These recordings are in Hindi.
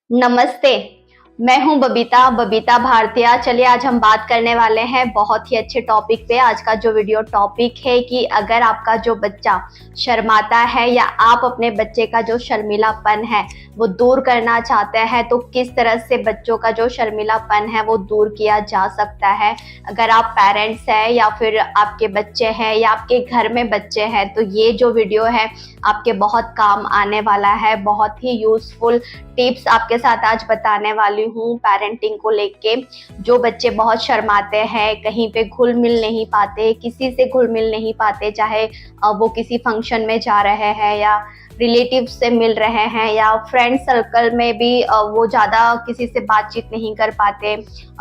नमस्ते। मैं हूं बबीता भारतीय। चलिए आज हम बात करने वाले हैं बहुत ही अच्छे टॉपिक पे। आज का जो वीडियो टॉपिक है कि अगर आपका जो बच्चा शर्माता है या आप अपने बच्चे का जो शर्मीलापन है वो दूर करना चाहते हैं तो किस तरह से बच्चों का जो शर्मीलापन है वो दूर किया जा सकता है। अगर आप पेरेंट्स हैं या फिर आपके बच्चे हैं या आपके घर में बच्चे हैं तो ये जो वीडियो है आपके बहुत काम आने वाला है। बहुत ही यूजफुल टिप्स आपके साथ आज बताने वाली हूँ पेरेंटिंग को लेके। जो बच्चे बहुत शर्माते हैं, कहीं पे घुल मिल नहीं पाते, किसी से घुल मिल नहीं पाते, चाहे वो किसी फंक्शन में जा रहे हैं या रिलेटिव से मिल रहे हैं या फ्रेंड सर्कल में भी वो ज़्यादा किसी से बातचीत नहीं कर पाते,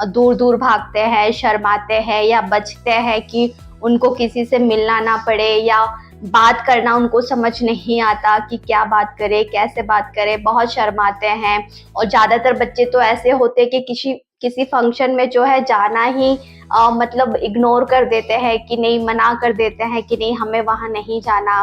दूर दूर भागते हैं, शर्माते हैं या बचते हैं कि उनको किसी से मिलना ना पड़े या बात करना उनको समझ नहीं आता कि क्या बात करें, कैसे बात करें, बहुत शर्माते हैं। और ज़्यादातर बच्चे तो ऐसे होते हैं कि किसी किसी फंक्शन में जो है जाना ही मतलब इग्नोर कर देते हैं कि नहीं, मना कर देते हैं कि नहीं हमें वहाँ नहीं जाना।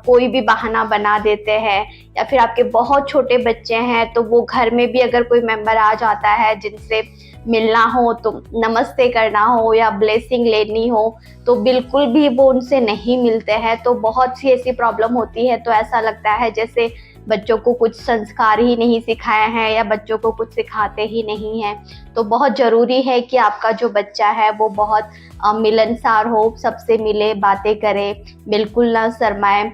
कोई भी बहाना बना देते हैं। या फिर आपके बहुत छोटे बच्चे हैं तो वो घर में भी अगर कोई मेंबर आ जाता है जिनसे मिलना हो तो नमस्ते करना हो या ब्लेसिंग लेनी हो तो बिल्कुल भी वो उनसे नहीं मिलते हैं। तो बहुत सी ऐसी प्रॉब्लम होती है। तो ऐसा लगता है जैसे बच्चों को कुछ संस्कार ही नहीं सिखाए हैं या बच्चों को कुछ सिखाते ही नहीं हैं। तो बहुत ज़रूरी है कि आपका जो बच्चा है वो बहुत मिलनसार हो, सबसे मिले, बातें करे, बिल्कुल ना शर्माए,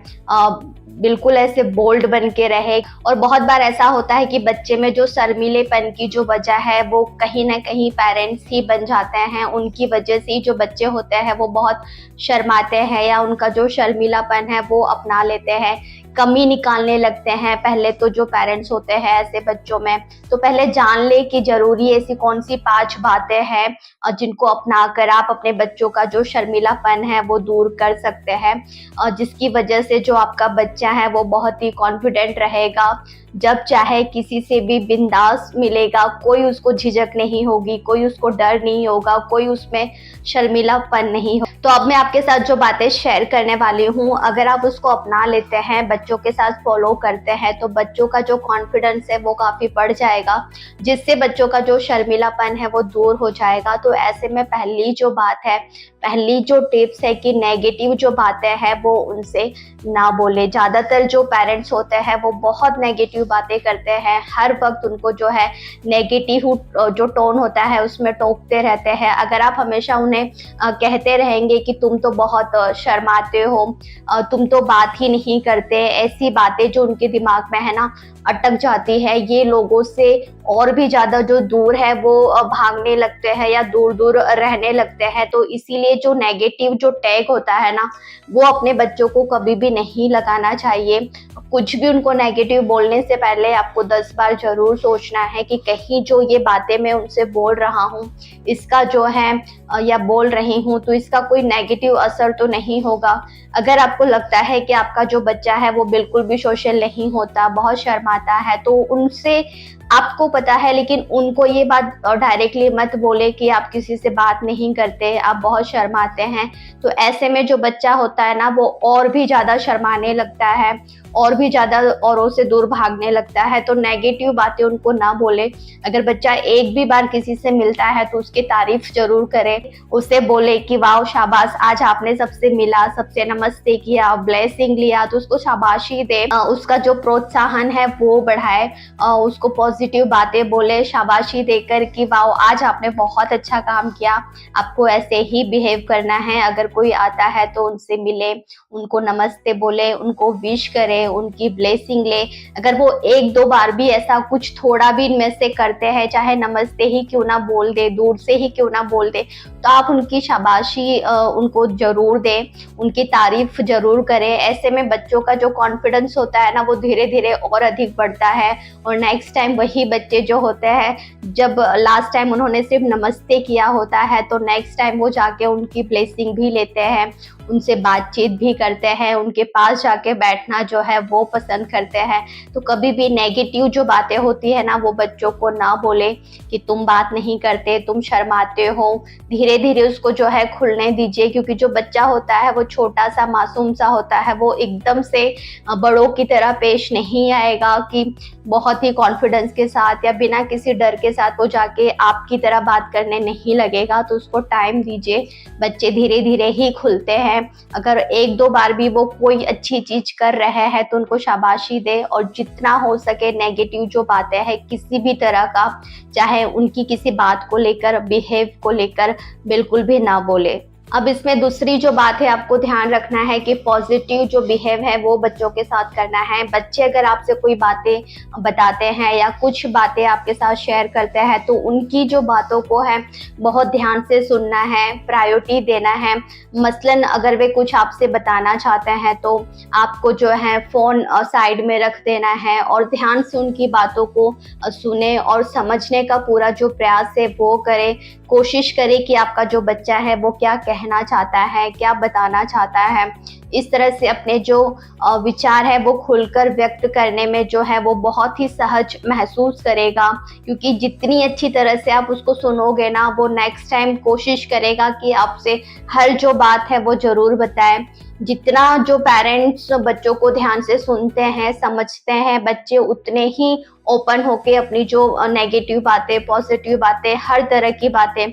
बिल्कुल ऐसे बोल्ड बन के रहे। और बहुत बार ऐसा होता है कि बच्चे में जो शर्मीलेपन की जो वजह है वो कहीं ना कहीं पेरेंट्स ही बन जाते हैं। उनकी वजह से ही जो बच्चे होते हैं वो बहुत शर्माते हैं या उनका जो शर्मीलापन है वो अपना लेते हैं, कमी निकालने लगते हैं। पहले तो जो पेरेंट्स होते हैं ऐसे बच्चों में तो पहले जान ले कि जरूरी ऐसी कौन सी 5 बातें हैं जिनको अपना कर आप अपने बच्चों का जो शर्मीलापन है वो दूर कर सकते हैं, जिसकी वजह से जो आपका बच्चा है वो बहुत ही कॉन्फिडेंट रहेगा। जब चाहे किसी से भी बिंदास मिलेगा, कोई उसको झिझक नहीं होगी, कोई उसको डर नहीं होगा, कोई उसमें शर्मीलापन नहीं हो। तो अब मैं आपके साथ जो बातें शेयर करने वाली हूँ, अगर आप उसको अपना लेते हैं, बच्चों के साथ फॉलो करते हैं तो बच्चों का जो कॉन्फिडेंस है वो काफ़ी बढ़ जाएगा, जिससे बच्चों का जो शर्मीलापन है वो दूर हो जाएगा। तो ऐसे में पहली जो बात है, पहली जो टिप्स है कि नेगेटिव जो बातें हैं वो उनसे ना बोले। ज़्यादातर जो पेरेंट्स होते हैं वो बहुत नेगेटिव बातें करते हैं, हर वक्त उनको जो है नेगेटिव जो टोन होता है उसमें टोकते रहते हैं। अगर आप हमेशा उन्हें कहते रहेंगे कि तुम तो बहुत शर्माते हो, तुम तो बात ही नहीं करते, ऐसी बातें जो उनके दिमाग में है ना अटक जाती है, ये लोगों से और भी ज़्यादा जो दूर है वो भागने लगते हैं या दूर दूर रहने लगते हैं। तो इसीलिए जो नेगेटिव जो टैग होता है ना वो अपने बच्चों को कभी भी नहीं लगाना चाहिए। कुछ भी उनको नेगेटिव बोलने से पहले आपको 10 बार ज़रूर सोचना है कि कहीं जो ये बातें मैं उनसे बोल रहा हूँ इसका जो है या बोल रही हूँ तो इसका कोई नेगेटिव असर तो नहीं होगा। अगर आपको लगता है कि आपका जो बच्चा है वो बिल्कुल भी सोशल नहीं होता, बहुत शर्माता है, तो उनसे आपको पता है लेकिन उनको ये बात डायरेक्टली मत बोले कि आप किसी से बात नहीं करते, आप बहुत शर्माते हैं। तो ऐसे में जो बच्चा होता है ना वो और भी ज़्यादा शर्माने लगता है, और भी ज़्यादा औरों से दूर भागने लगता है। तो नेगेटिव बातें उनको ना बोले। अगर बच्चा एक भी बार किसी से मिलता है तो उसकी तारीफ जरूर करे, उसे बोले कि वाह शाबाश, आज आपने सबसे मिला, सबसे नमस्ते किया, ब्लेसिंग लिया, तो उसको शाबाशी दे, उसका जो प्रोत्साहन है वो बढ़ाए, उसको पॉजिटिव बातें बोले शाबाशी देकर कि वाह आज आपने बहुत अच्छा काम किया, आपको ऐसे ही बिहेव करना है। अगर कोई आता है तो उनसे मिले, उनको नमस्ते बोले, उनको विश करे, उनकी ब्लेसिंग ले। अगर वो 1-2 बार भी ऐसा कुछ थोड़ा भी इनमें से करते हैं, चाहे नमस्ते ही क्यों ना बोल दे, दूर से ही क्यों ना बोल दे, तो आप उनकी शाबाशी उनको जरूर दें, उनकी तारीफ जरूर करें। ऐसे में बच्चों का जो कॉन्फिडेंस होता है ना वो धीरे धीरे और अधिक बढ़ता है। और नेक्स्ट टाइम वही बच्चे जो होते हैं, जब लास्ट टाइम उन्होंने सिर्फ नमस्ते किया होता है तो नेक्स्ट टाइम वो जाके उनकी ब्लेसिंग भी लेते हैं, उनसे बातचीत भी करते हैं, उनके पास जाके बैठना जो है वो पसंद करते हैं। तो कभी भी नेगेटिव जो बातें होती है ना वो बच्चों को ना बोले कि तुम बात नहीं करते, तुम शर्माते हो। धीरे धीरे उसको जो है खुलने दीजिए, क्योंकि जो बच्चा होता है वो छोटा सा मासूम सा होता है, वो एकदम से बड़ों की तरह पेश नहीं आएगा कि बहुत ही कॉन्फिडेंस के साथ या बिना किसी डर के साथ वो जाके आपकी तरह बात करने नहीं लगेगा। तो उसको टाइम दीजिए, बच्चे धीरे धीरे ही खुलते हैं। अगर 1-2 बार भी वो कोई अच्छी चीज कर रहे हैं तो उनको शाबाशी दे, और जितना हो सके नेगेटिव जो बातें हैं किसी भी तरह का, चाहे उनकी किसी बात को लेकर, बिहेव को लेकर, बिल्कुल भी ना बोले। अब इसमें दूसरी जो बात है आपको ध्यान रखना है कि पॉजिटिव जो बिहेव है वो बच्चों के साथ करना है। बच्चे अगर आपसे कोई बातें बताते हैं या कुछ बातें आपके साथ शेयर करते हैं तो उनकी जो बातों को है बहुत ध्यान से सुनना है, प्रायोरिटी देना है। मसलन अगर वे कुछ आपसे बताना चाहते हैं तो आपको जो है फ़ोन साइड में रख देना है और ध्यान से उनकी बातों को सुने और समझने का पूरा जो प्रयास है वो करें। कोशिश करें कि आपका जो बच्चा है वो क्या कहना चाहता है, क्या बताना चाहता है। इस तरह से अपने जो विचार है वो खुलकर व्यक्त करने में जो है वो बहुत ही सहज महसूस करेगा, क्योंकि जितनी अच्छी तरह से आप उसको सुनोगे ना, वो नेक्स्ट टाइम कोशिश करेगा कि आपसे हर जो बात है वो ज़रूर बताए। जितना जो पेरेंट्स बच्चों को ध्यान से सुनते हैं, समझते हैं, बच्चे उतने ही ओपन होके अपनी जो नेगेटिव बातें, पॉजिटिव बातें, हर तरह की बातें,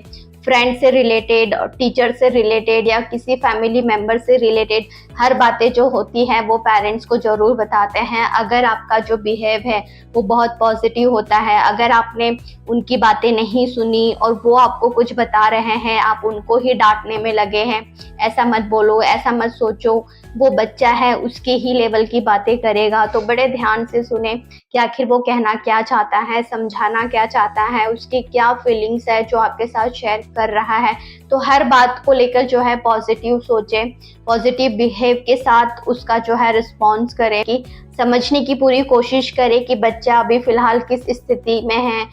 फ्रेंड से रिलेटेड, टीचर से रिलेटेड या किसी फैमिली मेंबर से रिलेटेड, हर बातें जो होती हैं वो पेरेंट्स को ज़रूर बताते हैं। अगर आपका जो बिहेव है वो बहुत पॉजिटिव होता है, अगर आपने उनकी बातें नहीं सुनी और वो आपको कुछ बता रहे हैं, आप उनको ही डांटने में लगे हैं, ऐसा मत बोलो, ऐसा मत सोचो, वो बच्चा है उसके ही लेवल की बातें करेगा। तो बड़े ध्यान से सुने कि आखिर वो कहना क्या चाहता है, समझाना क्या चाहता है, उसकी क्या फीलिंग्स है जो आपके साथ शेयर कर रहा है। तो हर बात को लेकर जो है पॉजिटिव सोचें, पॉजिटिव बिहेव के साथ उसका जो है रिस्पॉन्स करें, कि समझने की पूरी कोशिश करें कि बच्चा अभी फ़िलहाल किस स्थिति में है,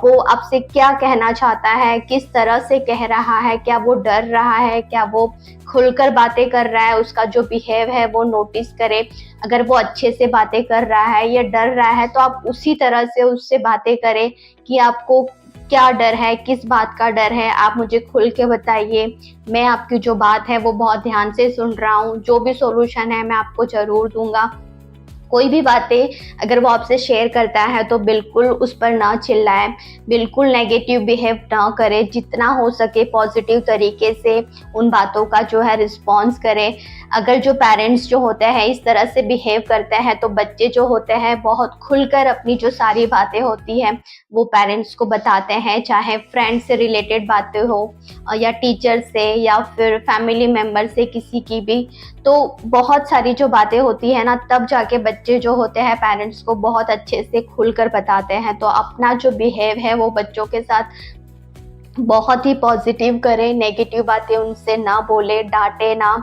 वो आपसे क्या कहना चाहता है, किस तरह से कह रहा है, क्या वो डर रहा है, क्या वो खुलकर बातें कर रहा है, उसका जो बिहेव है वो नोटिस करें। अगर वो अच्छे से बातें कर रहा है या डर रहा है तो आप उसी तरह से उससे बातें करें कि आपको क्या डर है, किस बात का डर है, आप मुझे खुल के बताइए। मैं आपकी जो बात है वो बहुत ध्यान से सुन रहा हूँ, जो भी सॉल्यूशन है मैं आपको ज़रूर दूँगा। कोई भी बातें अगर वो आपसे शेयर करता है तो बिल्कुल उस पर ना चिल्लाएं, बिल्कुल नेगेटिव बिहेव ना करें, जितना हो सके पॉजिटिव तरीके से उन बातों का जो है रिस्पॉन्स करें। अगर जो पेरेंट्स जो होते हैं इस तरह से बिहेव करते हैं तो बच्चे जो होते हैं बहुत खुलकर अपनी जो सारी बातें होती हैं वो पेरेंट्स को बताते हैं, चाहे फ्रेंड से रिलेटेड बातें हो या टीचर से या फिर फैमिली मेम्बर से, किसी की भी। तो बहुत सारी जो बातें होती है ना, तब जाके बच्चे जो होते हैं पेरेंट्स को बहुत अच्छे से खुलकर बताते हैं। तो अपना जो बिहेव है वो बच्चों के साथ बहुत ही पॉजिटिव करें, नेगेटिव बातें उनसे ना बोले, डांटे ना,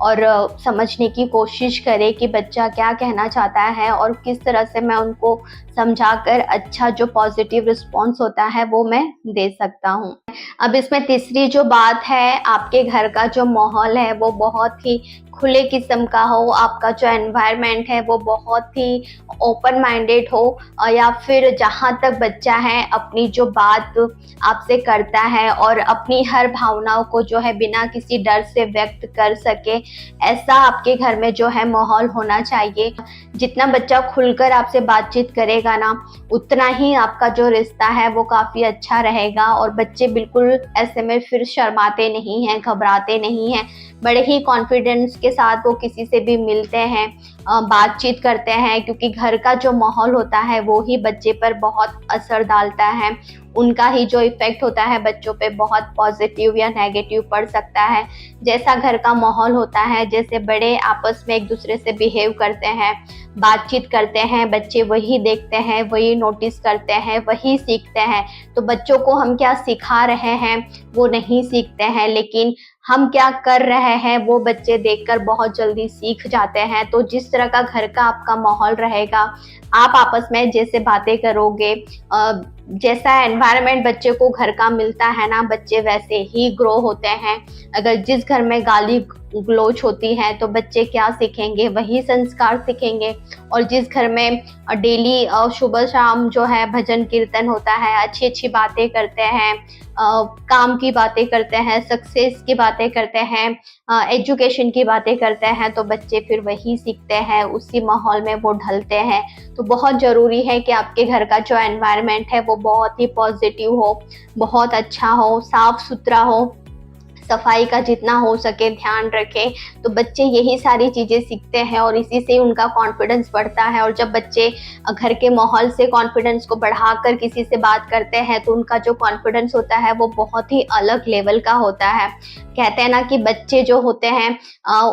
और समझने की कोशिश करें कि बच्चा क्या कहना चाहता है और किस तरह से मैं उनको समझाकर अच्छा जो पॉजिटिव रिस्पॉन्स होता है वो मैं दे सकता हूँ। अब इसमें तीसरी जो बात है, आपके घर का जो माहौल है वो बहुत ही खुले किस्म का हो, आपका जो एनवायरनमेंट है वो बहुत ही ओपन माइंडेड हो, या फिर जहाँ तक बच्चा है अपनी जो बात आपसे करता है और अपनी हर भावनाओं को जो है बिना किसी डर से व्यक्त कर सके, ऐसा आपके घर में जो है माहौल होना चाहिए। जितना बच्चा खुलकर आपसे बातचीत करेगा ना, उतना ही आपका जो रिश्ता है वो काफ़ी अच्छा रहेगा और बच्चे बिल्कुल ऐसे में फिर शर्माते नहीं हैं, घबराते नहीं हैं, बड़े ही कॉन्फिडेंस के साथ वो किसी से भी मिलते हैं, बातचीत करते हैं, क्योंकि घर का जो माहौल होता है वो ही बच्चे पर बहुत असर डालता है। उनका ही जो इफ़ेक्ट होता है बच्चों पे बहुत पॉजिटिव या नेगेटिव पड़ सकता है। जैसा घर का माहौल होता है, जैसे बड़े आपस में एक दूसरे से बिहेव करते हैं, बातचीत करते हैं, बच्चे वही देखते हैं, वही नोटिस करते हैं, वही सीखते हैं। तो बच्चों को हम क्या सिखा रहे हैं वो नहीं सीखते हैं, लेकिन हम क्या कर रहे हैं वो बच्चे देखकर बहुत जल्दी सीख जाते हैं। तो जिस तरह का घर का आपका माहौल रहेगा, आप आपस में जैसे बातें करोगे, जैसा एनवायरनमेंट बच्चे को घर का मिलता है ना, बच्चे वैसे ही ग्रो होते हैं। अगर जिस घर में गाली ग्लोच होती है तो बच्चे क्या सीखेंगे, वही संस्कार सीखेंगे। और जिस घर में डेली सुबह शाम जो है भजन कीर्तन होता है, अच्छी अच्छी बातें करते हैं, काम की बातें करते हैं, सक्सेस की बातें करते हैं, एजुकेशन की बातें करते हैं, तो बच्चे फिर वही सीखते हैं, उसी माहौल में वो ढलते हैं। तो बहुत ज़रूरी है कि आपके घर का जो एनवायरनमेंट है वो बहुत ही पॉजिटिव हो, बहुत अच्छा हो, साफ सुथरा हो, सफाई का जितना हो सके ध्यान रखें। तो बच्चे यही सारी चीज़ें सीखते हैं और इसी से उनका कॉन्फिडेंस बढ़ता है। और जब बच्चे घर के माहौल से कॉन्फिडेंस को बढ़ाकर किसी से बात करते हैं तो उनका जो कॉन्फिडेंस होता है वो बहुत ही अलग लेवल का होता है। कहते हैं ना कि बच्चे जो होते हैं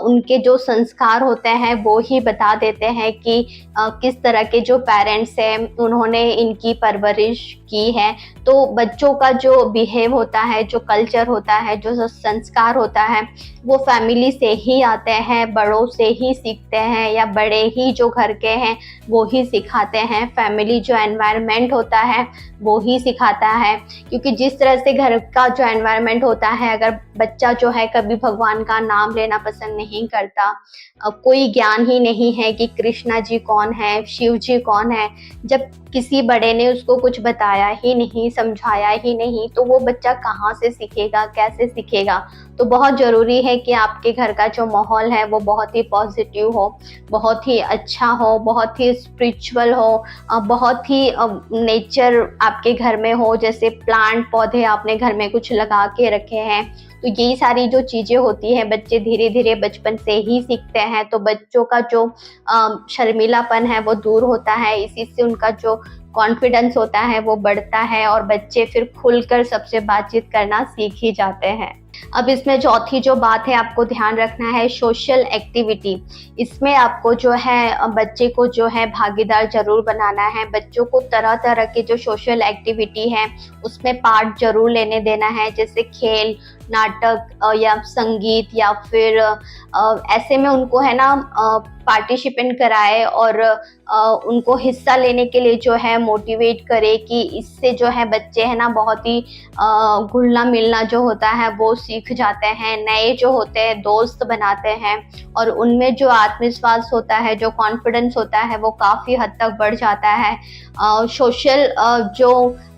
उनके जो संस्कार होते हैं वो ही बता देते हैं कि किस तरह के जो पेरेंट्स हैं उन्होंने इनकी परवरिश की है। तो बच्चों का जो बिहेव होता है, जो कल्चर होता है, जो संस्कार होता है, वो फैमिली से ही आते हैं, बड़ों से ही सीखते हैं, या बड़े ही जो घर के हैं वो ही सिखाते हैं। फैमिली जो एनवायरनमेंट होता है वो ही सिखाता है, क्योंकि जिस तरह से घर का जो एनवायरनमेंट होता है, अगर बच्चा जो है कभी भगवान का नाम लेना पसंद नहीं करता, कोई ज्ञान ही नहीं है कि कृष्णा जी कौन है, शिव जी कौन है, जब किसी बड़े ने उसको कुछ बताया ही नहीं, समझाया ही नहीं, तो वो बच्चा कहाँ से सीखेगा, कैसे सीखेगा। तो बहुत ज़रूरी है कि आपके घर का जो माहौल है वो बहुत ही पॉजिटिव हो, बहुत ही अच्छा हो, बहुत ही स्पिरिचुअल हो, बहुत ही नेचर आपके घर में हो, जैसे प्लांट पौधे आपने घर में कुछ लगा के रखे हैं। तो यही सारी जो चीज़ें होती हैं बच्चे धीरे धीरे बचपन से ही सीखते हैं। तो बच्चों का जो शर्मीलापन है वो दूर होता है, इसी से उनका जो कॉन्फिडेंस होता है वो बढ़ता है और बच्चे फिर खुलकर सबसे बातचीत करना सीख ही जाते हैं। अब इसमें चौथी जो बात है आपको ध्यान रखना है, सोशल एक्टिविटी। इसमें आपको जो है बच्चे को जो है भागीदार जरूर बनाना है। बच्चों को तरह तरह के जो सोशल एक्टिविटी है उसमें पार्ट जरूर लेने देना है, जैसे खेल, नाटक या संगीत, या फिर ऐसे में उनको है ना पार्टिसिपेंट कराए और उनको हिस्सा लेने के लिए जो है मोटिवेट करे, कि इससे जो है बच्चे है ना बहुत ही घुलना मिलना जो होता है वो सीख जाते हैं, नए जो होते हैं दोस्त बनाते हैं, और उनमें जो आत्मविश्वास होता है, जो कॉन्फिडेंस होता है वो काफ़ी हद तक बढ़ जाता है। सोशल जो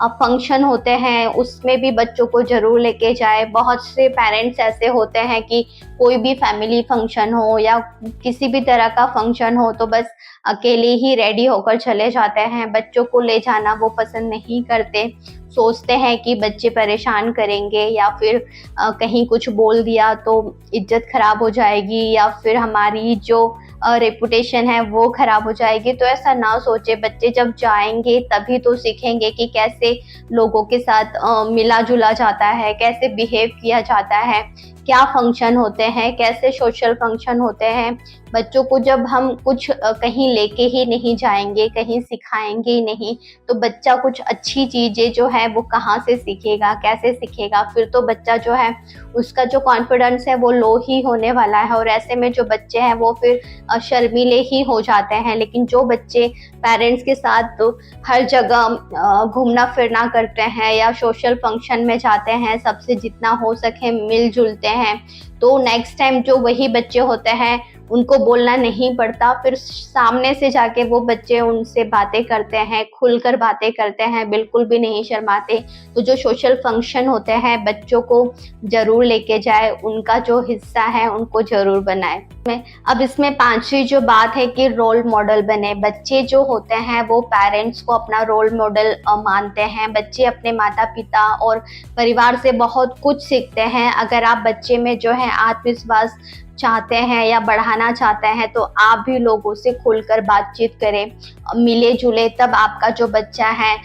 फंक्शन होते हैं उसमें भी बच्चों को ज़रूर लेके जाए। बहुत से पेरेंट्स ऐसे होते हैं कि कोई भी फैमिली फंक्शन हो या किसी भी तरह का फंक्शन हो तो बस अकेले ही रेडी होकर चले जाते हैं, बच्चों को ले जाना वो पसंद नहीं करते। सोचते हैं कि बच्चे परेशान करेंगे, या फिर कहीं कुछ बोल दिया तो इज्जत खराब हो जाएगी, या फिर हमारी जो रेपुटेशन है वो खराब हो जाएगी। तो ऐसा ना सोचे, बच्चे जब जाएंगे तभी तो सीखेंगे कि कैसे लोगों के साथ मिला जुला जाता है, कैसे बिहेव किया जाता है, क्या फंक्शन होते हैं, कैसे सोशल फंक्शन होते हैं। बच्चों को जब हम कुछ कहीं लेके ही नहीं जाएंगे, कहीं सिखाएंगे ही नहीं, तो बच्चा कुछ अच्छी चीज़ें जो है वो कहाँ से सीखेगा, कैसे सीखेगा। फिर तो बच्चा जो है उसका जो कॉन्फिडेंस है वो लो ही होने वाला है, और ऐसे में जो बच्चे हैं वो फिर शर्मीले ही हो जाते हैं। लेकिन जो बच्चे पेरेंट्स के साथ तो हर जगह घूमना फिरना करते हैं या सोशल फंक्शन में जाते हैं, सबसे जितना हो सके मिलजुलते हैं, तो नेक्स्ट टाइम जो वही बच्चे होते हैं उनको बोलना नहीं पड़ता, फिर सामने से जाके वो बच्चे उनसे बातें करते हैं, खुलकर बातें करते हैं, बिल्कुल भी नहीं शर्माते। तो जो सोशल फंक्शन होते हैं बच्चों को ज़रूर लेके जाए, उनका जो हिस्सा है उनको ज़रूर बनाए। अब इसमें पांचवी जो बात है कि रोल मॉडल बने। बच्चे जो होते हैं वो पेरेंट्स को अपना रोल मॉडल मानते हैं। बच्चे अपने माता पिता और परिवार से बहुत कुछ सीखते हैं। अगर आप बच्चे में जो है आत्मविश्वास चाहते हैं या बढ़ाना चाहते हैं तो आप भी लोगों से खुलकर बातचीत करें, मिले जुले, तब आपका जो बच्चा है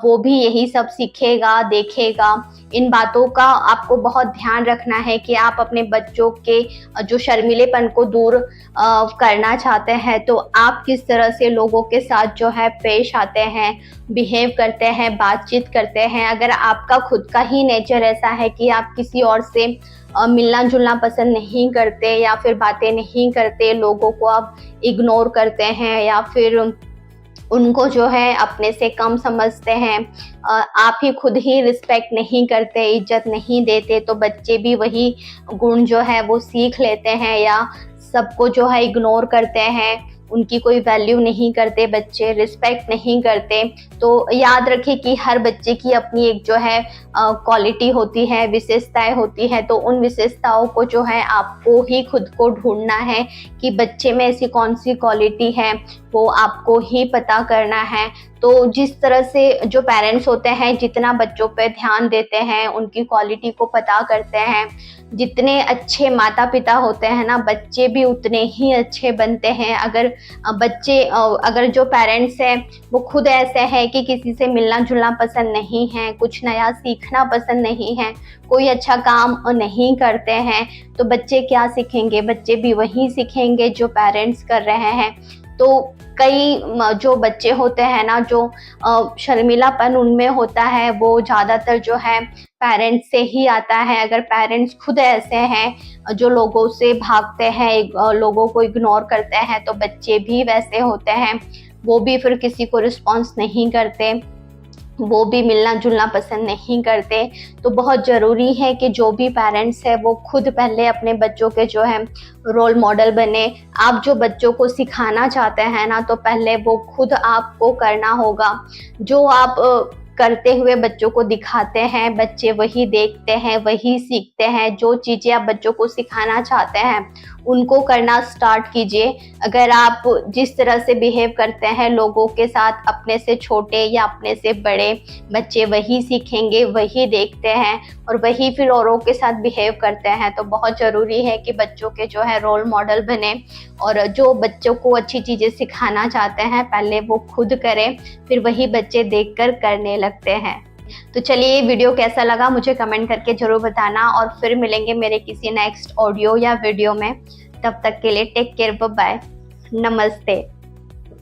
वो भी यही सब सीखेगा, देखेगा। इन बातों का आपको बहुत ध्यान रखना है कि आप अपने बच्चों के जो शर्मीलेपन को दूर करना चाहते हैं तो आप किस तरह से लोगों के साथ जो है पेश आते हैं, बिहेव करते हैं, बातचीत करते हैं। अगर आपका खुद का ही नेचर ऐसा है कि आप किसी और से मिलना जुलना पसंद नहीं करते या फिर बातें नहीं करते, लोगों को आप इग्नोर करते हैं या फिर उनको जो है अपने से कम समझते हैं, आप ही खुद ही रिस्पेक्ट नहीं करते, इज्जत नहीं देते, तो बच्चे भी वही गुण जो है वो सीख लेते हैं, या सबको जो है इग्नोर करते हैं, उनकी कोई वैल्यू नहीं करते बच्चे, रिस्पेक्ट नहीं करते। तो याद रखें कि हर बच्चे की अपनी एक जो है क्वालिटी होती है, विशेषताएं होती है, तो उन विशेषताओं को जो है आपको ही खुद को ढूंढना है कि बच्चे में ऐसी कौन सी क्वालिटी है, वो आपको ही पता करना है। तो जिस तरह से जो पेरेंट्स होते हैं जितना बच्चों पे ध्यान देते हैं, उनकी क्वालिटी को पता करते हैं, जितने अच्छे माता पिता होते हैं ना, बच्चे भी उतने ही अच्छे बनते हैं। अगर जो पेरेंट्स हैं वो खुद ऐसे हैं कि किसी से मिलना जुलना पसंद नहीं है, कुछ नया सीखना पसंद नहीं है, कोई अच्छा काम नहीं करते हैं, तो बच्चे क्या सीखेंगे? बच्चे भी वही सीखेंगे जो पेरेंट्स कर रहे हैं। तो कई जो बच्चे होते हैं ना, जो शर्मिलापन उनमें होता है, वो ज़्यादातर जो है पेरेंट्स से ही आता है। अगर पेरेंट्स खुद ऐसे हैं जो लोगों से भागते हैं, लोगों को इग्नोर करते हैं, तो बच्चे भी वैसे होते हैं। वो भी फिर किसी को रिस्पॉन्स नहीं करते, वो भी मिलना जुलना पसंद नहीं करते। तो बहुत ज़रूरी है कि जो भी पेरेंट्स है वो खुद पहले अपने बच्चों के जो है रोल मॉडल बने। आप जो बच्चों को सिखाना चाहते हैं ना, तो पहले वो खुद आपको करना होगा। जो आप करते हुए बच्चों को दिखाते हैं, बच्चे वही देखते हैं, वही सीखते हैं। जो चीज़ें आप बच्चों को सिखाना चाहते हैं उनको करना स्टार्ट कीजिए। अगर आप जिस तरह से बिहेव करते हैं लोगों के साथ, अपने से छोटे या अपने से बड़े, बच्चे वही सीखेंगे, वही देखते हैं और वही फिर औरों के साथ बिहेव करते हैं। तो बहुत ज़रूरी है कि बच्चों के जो है रोल मॉडल बने, और जो बच्चों को अच्छी चीज़ें सिखाना चाहते हैं पहले वो खुद करें, फिर वही बच्चे देखकर करने लगते हैं। तो चलिए, ये वीडियो कैसा लगा मुझे कमेंट करके ज़रूर बताना, और फिर मिलेंगे मेरे किसी नेक्स्ट ऑडियो या वीडियो में। तब तक के लिए टेक केयर, बाय बाय, नमस्ते।